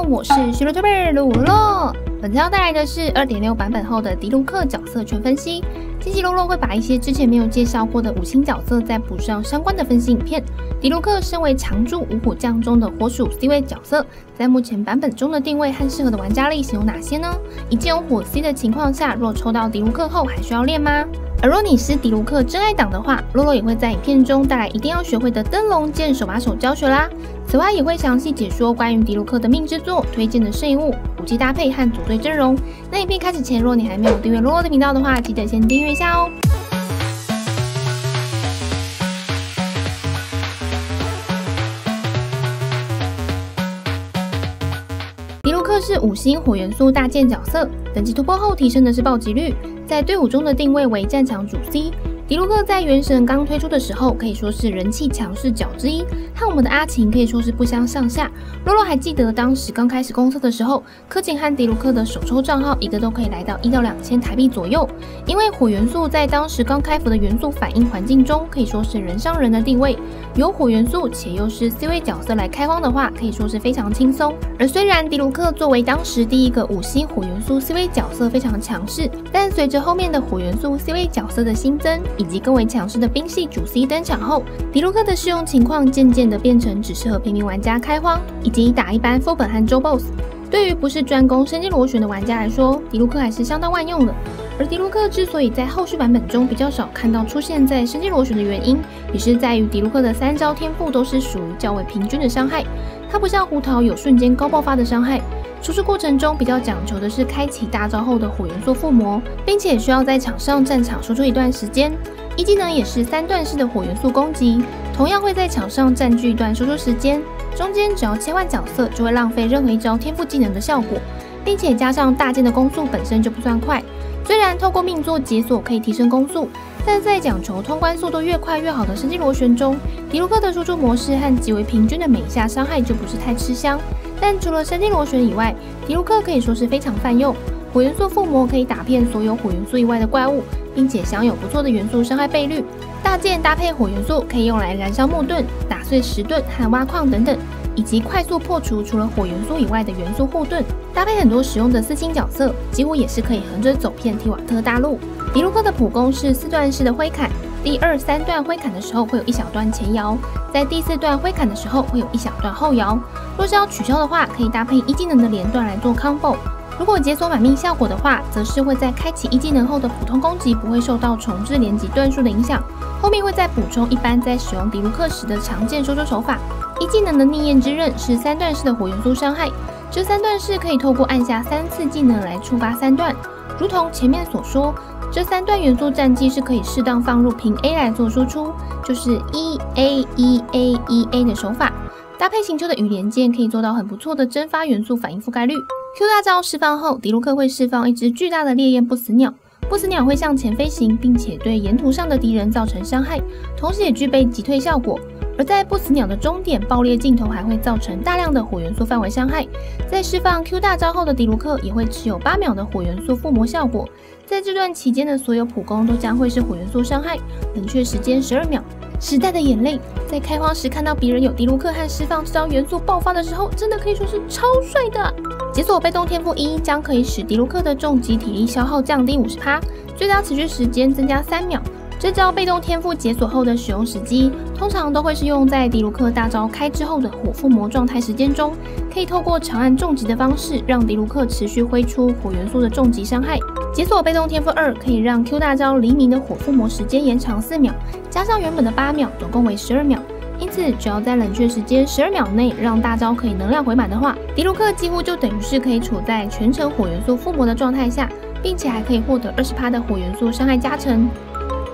我是徐乐 tuber 露露。本次要带来的是 2.6 版本后的迪卢克角色全分析。这期露露会把一些之前没有介绍过的5星角色再补上相关的分析影片。迪卢克身为常驻五火将中的火属 C 位角色，在目前版本中的定位和适合的玩家类型有哪些呢？以及有火 C 的情况下，若抽到迪卢克后还需要练吗？而若你是迪卢克真爱党的话，露露也会在影片中带来一定要学会的灯笼剑手把手教学啦。此外也会详细解说关于迪卢克的命之作、推荐的圣遗物、武器搭配和组队阵容。那影片开始前，若你还没有订阅露露的频道的话，记得先订阅一下哦。迪卢克是5星火元素大剑角色，等级突破后提升的是暴击率，在队伍中的定位为战场主 C。迪卢克在原神刚推出的时候，可以说是人气强势角之一，和我们的阿晴可以说是不相上下。露露还记得当时刚开始公测的时候，柯景和迪卢克的首抽账号一个都可以来到1到2000台币左右。因为火元素在当时刚开服的元素反应环境中，可以说是人上人的地位。有火元素且又是 C 位角色来开荒的话，可以说是非常轻松。而虽然迪卢克作为当时第一个5星火元素 C 位角色非常强势，但随着后面的火元素 C 位角色的新增，以及更为强势的兵系主 C 登场后，迪卢克的适用情况渐渐的变成只适合平民玩家开荒，以及打一般副本和周 BOSS。对于不是专攻升级螺旋的玩家来说，迪卢克还是相当万用的。而迪卢克之所以在后续版本中比较少看到出现在升级螺旋的原因，也是在于迪卢克的3招天赋都是属于较为平均的伤害，它不像胡桃有瞬间高爆发的伤害。出事过程中比较讲求的是开启大招后的火元素附魔，并且需要在场上战场输出一段时间。一技能也是3段式的火元素攻击，同样会在场上占据一段输出时间，中间只要切换角色就会浪费任何一招天赋技能的效果，并且加上大剑的攻速本身就不算快。虽然透过命座解锁可以提升攻速，但在讲求通关速度越快越好的升级螺旋中，迪卢克的输出模式和极为平均的每一下伤害就不是太吃香。但除了升级螺旋以外，迪卢克可以说是非常泛用，火元素附魔可以打遍所有火元素以外的怪物，并且享有不错的元素伤害倍率。大剑搭配火元素可以用来燃烧木盾、打碎石盾和挖矿等等，以及快速破除除了火元素以外的元素护盾。搭配很多使用的4星角色，几乎也是可以横着走遍提瓦特大陆。迪卢克的普攻是4段式的挥砍，第2、3段挥砍的时候会有1小段前摇，在第4段挥砍的时候会有1小段后摇。若是要取消的话，可以搭配1技能的连段来做 combo。如果解锁满命效果的话，则是会在开启1技能后的普通攻击不会受到重置连击段数的影响，后面会再补充一般在使用迪卢克时的常见收收手法。1技能的逆焰之刃是3段式的火元素伤害，这3段式可以透过按下3次技能来触发3段。如同前面所说，这3段元素战绩是可以适当放入平 A 来做输出，就是 1A1A1A 的手法。搭配行秋的羽连剑可以做到很不错的蒸发元素反应覆盖率。Q 大招释放后，迪卢克会释放一只巨大的烈焰不死鸟，不死鸟会向前飞行，并且对沿途上的敌人造成伤害，同时也具备击退效果。而在不死鸟的终点爆裂镜头还会造成大量的火元素范围伤害。在释放 Q 大招后的迪卢克也会持有8秒的火元素附魔效果，在这段期间的所有普攻都将会是火元素伤害，冷却时间12秒。时代的眼泪，在开荒时看到别人有迪卢克和释放这招元素爆发的时候，真的可以说是超帅的。解锁被动天赋1将可以使迪卢克的重击体力消耗降低 50%， 最大持续时间增加3秒。这招被动天赋解锁后的使用时机，通常都会是用在迪卢克大招开之后的火附魔状态时间中，可以透过长按重击的方式，让迪卢克持续挥出火元素的重击伤害。解锁被动天赋2可以让 Q 大招黎明的火附魔时间延长4秒，加上原本的8秒，总共为12秒。因此，只要在冷却时间12秒内让大招可以能量回满的话，迪卢克几乎就等于是可以处在全程火元素附魔的状态下，并且还可以获得20%的火元素伤害加成。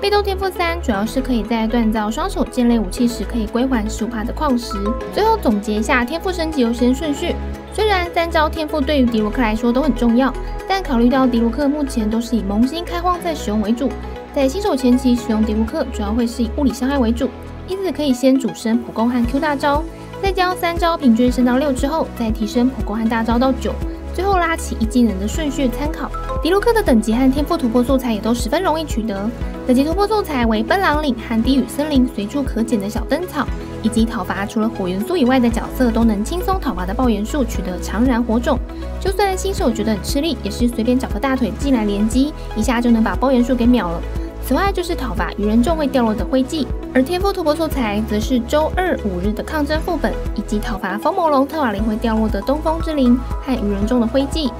被动天赋3主要是可以在锻造双手剑类武器时可以归还15%的矿石。最后总结一下天赋升级优先顺序，虽然3招天赋对于迪卢克来说都很重要，但考虑到迪卢克目前都是以萌新开荒在使用为主，在新手前期使用迪卢克主要会是以物理伤害为主，因此可以先主升普攻和 Q 大招，再将3招平均升到6之后，再提升普攻和大招到9，最后拉起1技能的顺序参考。迪卢克的等级和天赋突破素材也都十分容易取得，等级突破素材为奔狼岭和低语森林随处可捡的小灯草，以及讨伐除了火元素以外的角色都能轻松讨伐的爆元素取得常燃火种。就算新手觉得很吃力，也是随便找个大腿进来连击，一下就能把爆元素给秒了。此外就是讨伐愚人众会掉落的徽记，而天赋突破素材则是周2、5日的抗争副本，以及讨伐风魔龙特瓦林会掉落的东风之灵和愚人众的徽记。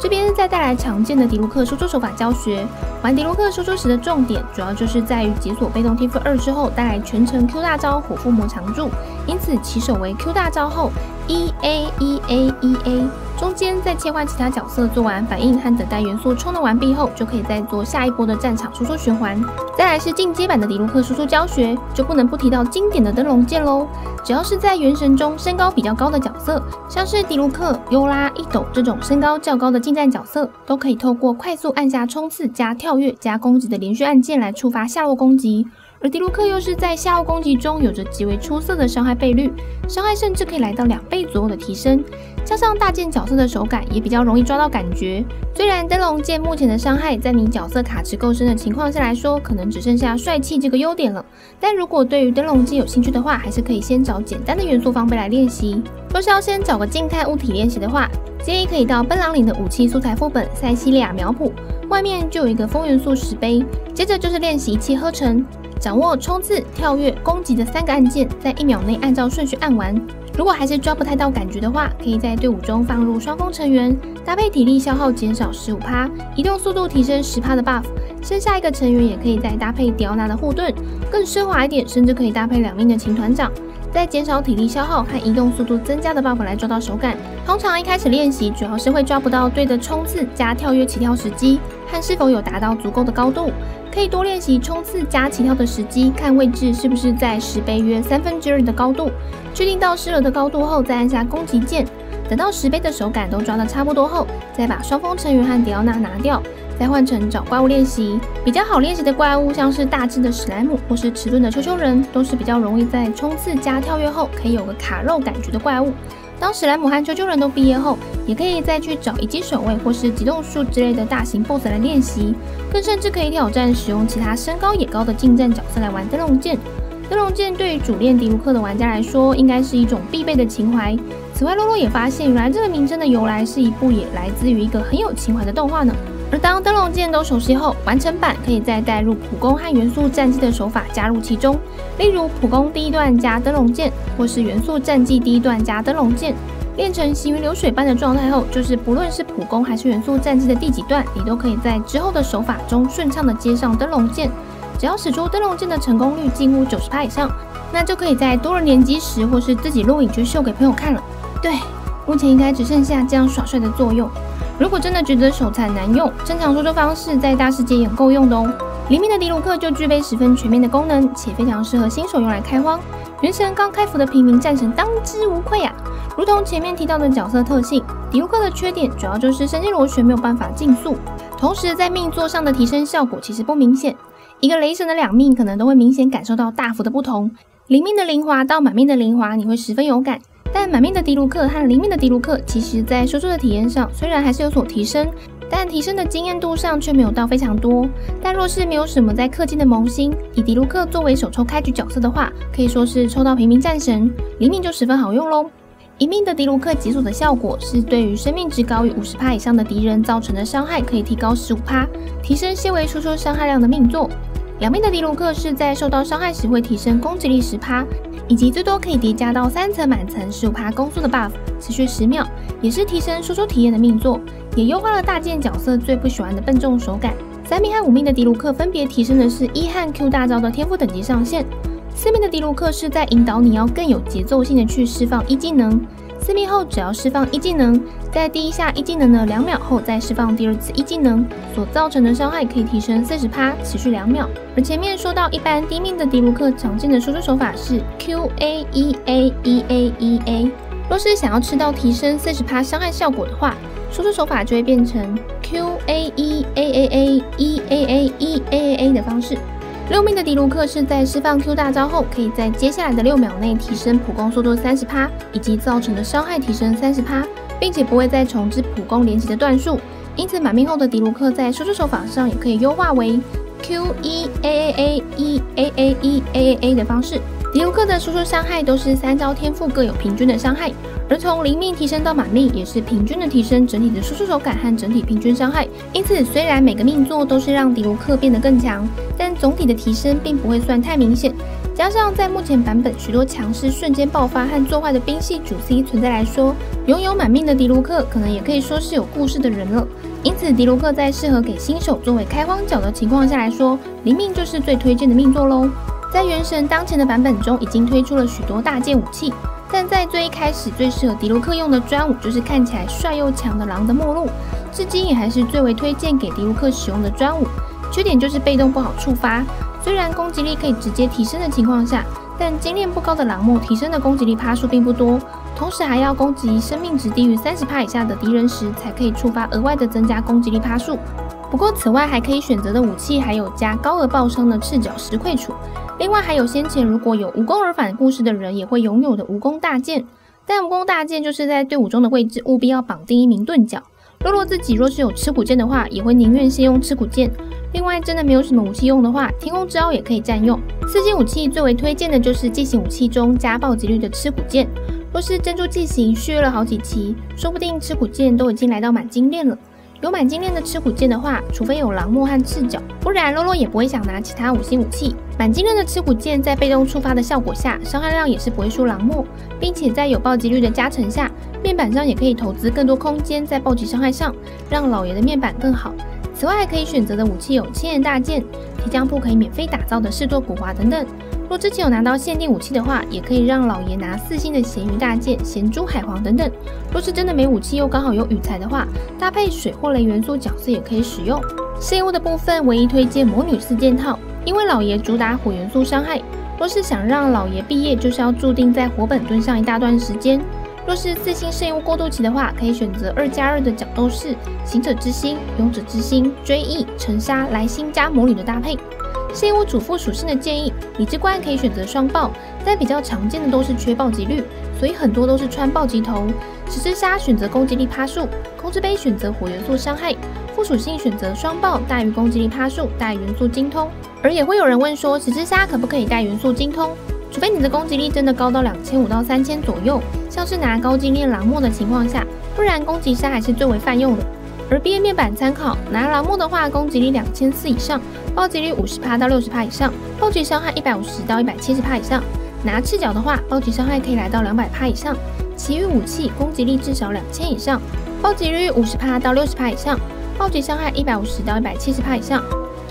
这边再带来常见的迪卢克输出手法教学。玩迪卢克输出时的重点，主要就是在于解锁被动天赋2之后带来全程 Q 大招火附魔常驻，因此起手为 Q 大招后 EA， 中间再切换其他角色做完反应和等待元素充能完毕后，就可以再做下一波的战场输出循环。再来是进阶版的迪卢克输出教学，就不能不提到经典的灯笼剑喽。只要是在原神中身高比较高的角色，像是迪卢克、优拉、一斗这种身高较高的近战角色，都可以透过快速按下冲刺加跳跃加攻击的连续按键来触发下落攻击。而迪卢克又是在下落攻击中有着极为出色的伤害倍率，伤害甚至可以来到2倍左右的提升，加上大剑角色的手感也比较容易抓到感觉。虽然灯笼剑目前的伤害在你角色卡池够深的情况下来说，可能只剩下帅气这个优点了，但如果对于灯笼剑有兴趣的话，还是可以先找简单的元素方碑来练习。若是要先找个静态物体练习的话，建议可以到奔狼岭的武器素材副本塞西利亚苗圃，外面就有一个风元素石碑，接着就是练习一气呵成，掌握冲刺、跳跃、攻击的3个按键，在1秒内按照顺序按完。如果还是抓不太到感觉的话，可以在队伍中放入双峰成员，搭配体力消耗减少 15%， 移动速度提升 10% 的 buff， 剩下一个成员也可以再搭配迪奥娜的护盾，更奢华一点，甚至可以搭配2命的秦团长，在减少体力消耗和移动速度增加的 buff 来抓到手感。通常一开始练习主要是会抓不到对的冲刺加跳跃起跳时机，和是否有达到足够的高度，可以多练习冲刺加起跳的时机，看位置是不是在石碑约2/3的高度，确定到适合的高度后再按下攻击键，等到石碑的手感都抓得差不多后，再把双峰成员和迪奥娜拿掉，再换成找怪物练习。比较好练习的怪物像是大只的史莱姆或是迟钝的丘丘人，都是比较容易在冲刺加跳跃后可以有个卡肉感觉的怪物。当史莱姆和丘丘人都毕业后，也可以再去找一击守卫或是极冻术之类的大型 BOSS 来练习，更甚至可以挑战使用其他身高也高的近战角色来玩灯笼剑。灯笼剑对于主练迪卢克的玩家来说，应该是一种必备的情怀。此外，洛洛也发现，原来这个名称的由来是一部也来自于一个很有情怀的动画呢。而当灯笼剑都熟悉后，完成版可以再带入普攻和元素战技的手法加入其中，例如普攻第1段加灯笼剑，或是元素战技第1段加灯笼剑。练成行云流水般的状态后，就是不论是普攻还是元素战技的第几段，你都可以在之后的手法中顺畅的接上灯笼剑。只要使出灯笼剑的成功率近乎 90% 以上，那就可以在多人联机时或是自己录影去秀给朋友看了。对，目前应该只剩下这样耍帅的作用。如果真的觉得手残难用，正常输出方式在大世界也很够用的哦。黎明的迪卢克就具备十分全面的功能，且非常适合新手用来开荒。原神刚开服的平民战神当之无愧啊！如同前面提到的角色特性，迪卢克的缺点主要就是神经螺旋没有办法竞速，同时在命座上的提升效果其实不明显。一个雷神的2命可能都会明显感受到大幅的不同。0命的灵华到满命的灵华你会十分有感，但满命的迪卢克和0命的迪卢克其实在输出的体验上虽然还是有所提升，但提升的经验度上却没有到非常多。但若是没有什么在氪金的萌新，以迪卢克作为首抽开局角色的话，可以说是抽到平民战神，0命就十分好用咯。1命的迪卢克解锁的效果是对于生命值高于 50% 以上的敌人造成的伤害可以提高 15%， 提升些微输出伤害量的命座。2命的迪卢克是在受到伤害时会提升攻击力 10%， 以及最多可以叠加到3层满层 15% 攻速的 buff， 持续10秒，也是提升输出体验的命座，也优化了大剑角色最不喜欢的笨重手感。3命和5命的迪卢克分别提升的是E和 Q 大招的天赋等级上限。4命的迪卢克是在引导你要更有节奏性的去释放一技能，4命后只要释放一技能，在第一下一技能的2秒后再释放第2次一技能，所造成的伤害可以提升 40%， 持续2秒。而前面说到一般低命的迪卢克常见的输出手法是 QA-EA-EA-EA， 若是想要吃到提升 40% 伤害效果的话，输出手法就会变成 QA-EAAEAAEAA 的方式。6命的迪卢克是在释放 Q 大招后，可以在接下来的6秒内提升普攻速度 30%， 以及造成的伤害提升 30%， 并且不会再重置普攻连击的段数。因此满命后的迪卢克在输出手法上也可以优化为 QEAAAEAAEAA 的方式。迪迪卢克的输出伤害都是3招天赋各有平均的伤害，而从零命提升到满命也是平均的提升整体的输出手感和整体平均伤害。因此，虽然每个命座都是让迪卢克变得更强，但总体的提升并不会算太明显。加上在目前版本许多强势瞬间爆发和做坏的兵系主 C 存在来说，拥有满命的迪卢克可能也可以说是有故事的人了。因此，迪卢克在适合给新手作为开荒角的情况下来说，零命就是最推荐的命座咯。在原神当前的版本中，已经推出了许多大件武器，但在最一开始最适合迪卢克用的专武，就是看起来帅又强的狼的末路，至今也还是最为推荐给迪卢克使用的专武。缺点就是被动不好触发，虽然攻击力可以直接提升的情况下，但经验不高的狼末提升的攻击力趴数并不多，同时还要攻击生命值低于30%以下的敌人时，才可以触发额外的增加攻击力趴数。不过此外还可以选择的武器还有加高额爆伤的赤脚石溃杵，另外还有先前如果有无功而返故事的人也会拥有的无功大剑，但无功大剑就是在队伍中的位置务必要绑定一名盾脚。洛洛自己若是有吃苦剑的话，也会宁愿先用吃苦剑。另外真的没有什么武器用的话，天空之鳌也可以占用。4件武器最为推荐的就是技型武器中加暴击率的吃苦剑。若是珍珠技型续约了好几期，说不定吃苦剑都已经来到满金链了。有满金链的吃苦剑的话，除非有狼末和赤脚，不然洛洛也不会想拿其他5星武器。满金链的吃苦剑在被动触发的效果下，伤害量也是不会输狼末，并且在有暴击率的加成下，面板上也可以投资更多空间在暴击伤害上，让老爷的面板更好。此外还可以选择的武器有千岩大剑、铁匠铺可以免费打造的视作古华等等。若之前有拿到限定武器的话，也可以让老爷拿4星的咸鱼大剑、咸猪海皇等等。若是真的没武器又刚好有羽材的话，搭配水或雷元素角色也可以使用。饰物的部分唯一推荐魔女4件套，因为老爷主打火元素伤害，若是想让老爷毕业，就是要注定在火本蹲上一大段时间。若是4星圣物过渡期的话，可以选择2+2的角斗士、行者之心、勇者之心、追忆、沉沙、来星加魔女的搭配。圣物主副属性的建议，理智怪可以选择双爆，但比较常见的都是缺暴击率，所以很多都是穿暴击头。十之沙选择攻击力趴数，空之杯选择火元素伤害，副属性选择双爆大于攻击力趴数大于元素精通。而也会有人问说，十之沙可不可以带元素精通？除非你的攻击力真的高到2500到3000左右，像是拿高经验狼末的情况下，不然攻击沙还是最为泛用的。而 BA 面板参考，拿狼末的话，攻击力2400以上，暴击率50%到60%以上，暴击伤害150到170%以上。拿赤脚的话，暴击伤害可以来到200%以上，其余武器攻击力至少2000以上，暴击率50%到60%以上，暴击伤害150到170%以上。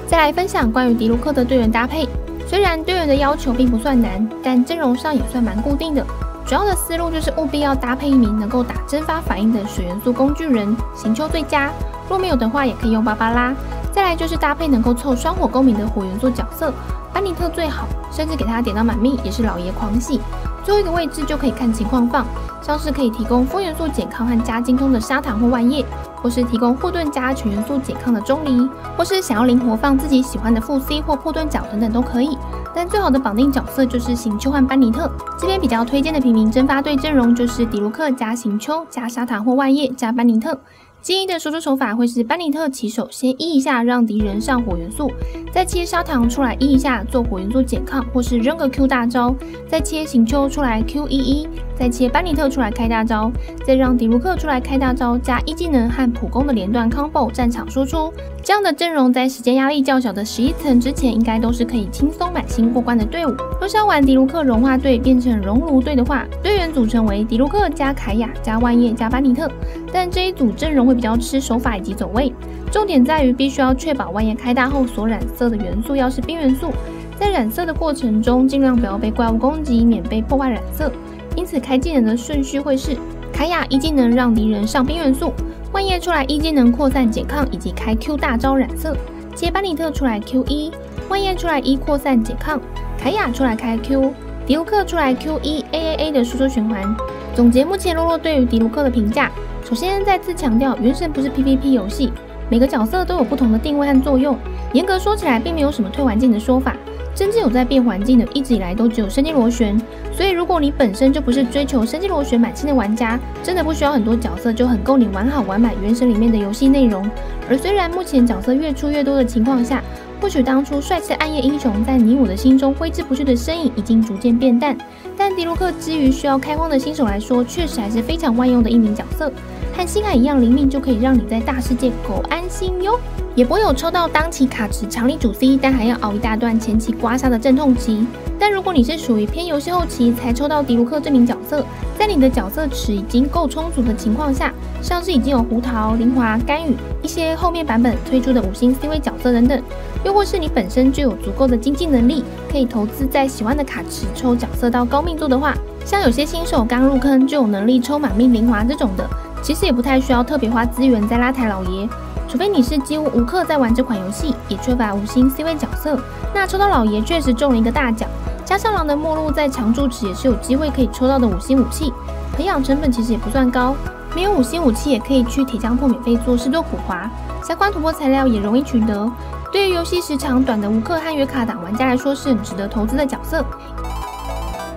再来分享关于迪卢克的队员搭配，虽然队员的要求并不算难，但阵容上也算蛮固定的。主要的思路就是务必要搭配一名能够打蒸发反应的水元素工具人，行丘最佳。若没有的话，也可以用芭芭拉。再来就是搭配能够凑双火公民的火元素角色，班尼特最好，甚至给他点到满命也是老爷狂喜。最后一个位置就可以看情况放，像是可以提供风元素减抗和加精通的砂糖或万叶，或是提供护盾加全元素减抗的钟离，或是想要灵活放自己喜欢的副 C 或破盾角等等都可以。但最好的绑定角色就是行丘和班尼特。这边比较推荐的平民蒸发队阵容就是迪卢克加行丘加砂糖或万叶加班尼特。建议的输出手法会是班尼特起手先一下让敌人上火元素，再切砂糖出来一下做火元素减抗，或是扔个 Q 大招，再切行丘出来 Q11，再切班尼特出来开大招，再让迪卢克出来开大招加一技能和普攻的连段 combo 战场输出。这样的阵容在时间压力较小的11层之前，应该都是可以轻松满星过关的队伍。若是要玩迪卢克融化队变成熔炉队的话，队员组成为迪卢克加凯亚加万叶加班尼特，但这一组阵容会比较吃手法以及走位，重点在于必须要确保万叶开大后所染色的元素要是冰元素，在染色的过程中尽量不要被怪物攻击，免被破坏染色。因此开技能的顺序会是凯亚一技能让敌人上冰元素，万叶出来一技能扩散减抗以及开 Q 大招染色，接班尼特出来 Q1， 万叶出来1扩散减抗，凯亚出来开 Q， 迪卢克出来 Q1 AAA 的输出循环。总结目前洛洛对于迪卢克的评价，首先再次强调，原神不是 PVP 游戏，每个角色都有不同的定位和作用，严格说起来并没有什么退环境的说法，真正有在变环境的一直以来都只有生机螺旋，所以如果你本身就不是追求生机螺旋满星的玩家，真的不需要很多角色就很够你玩好玩满原神里面的游戏内容。而虽然目前角色越出越多的情况下，或许当初帅气的暗夜英雄在你我的心中挥之不去的身影已经逐渐变淡，但迪卢克之于需要开荒的新手来说，确实还是非常万用的一名角色。和星海一样灵命，就可以让你在大世界够安心哟。也不会有抽到当期卡池强力主 C， 但还要熬一大段前期刮痧的阵痛期。但如果你是属于偏游戏后期才抽到迪卢克这名角色，在你的角色池已经够充足的情况下，像是已经有胡桃、灵华、甘雨一些后面版本推出的5星 C 位角色等等，又或是你本身就有足够的经济能力，可以投资在喜欢的卡池抽角色到高命座的话，像有些新手刚入坑就有能力抽满命灵华这种的，其实也不太需要特别花资源在拉抬老爷。除非你是几乎无氪在玩这款游戏，也缺乏5星 C 位角色，那抽到老爷确实中了一个大奖。加上狼的末路在常驻池也是有机会可以抽到的5星武器，培养成本其实也不算高。没有5星武器也可以去铁匠铺免费做试做苦华，相关突破材料也容易取得。对于游戏时长短的无氪和约卡党玩家来说是很值得投资的角色。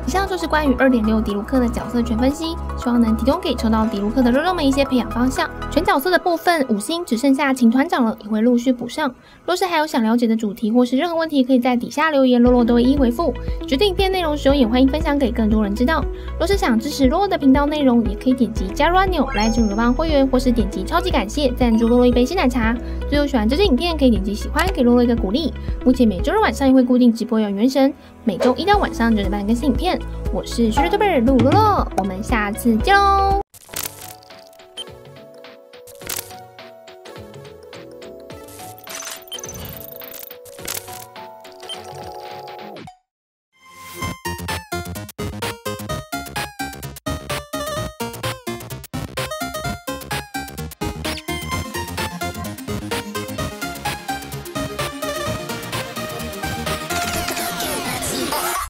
以上就是关于 2.6 迪卢克的角色全分析，希望能提供给抽到迪卢克的肉肉们一些培养方向。全角色的部分5星只剩下请团长了，也会陆续补上。若是还有想了解的主题或是任何问题，可以在底下留言，洛洛都会一一回复。觉得影片内容实用，也欢迎分享给更多人知道。若是想支持洛洛的频道内容，也可以点击加入按钮来进入流氓会员，或是点击超级感谢赞助洛洛一杯鲜奶茶。最后喜欢这支影片，可以点击喜欢给洛洛一个鼓励。目前每周日晚上也会固定直播有原神，每周1到晚上9点半更新影片。我是学乐特贝尔鲁洛洛，我们下次见喽。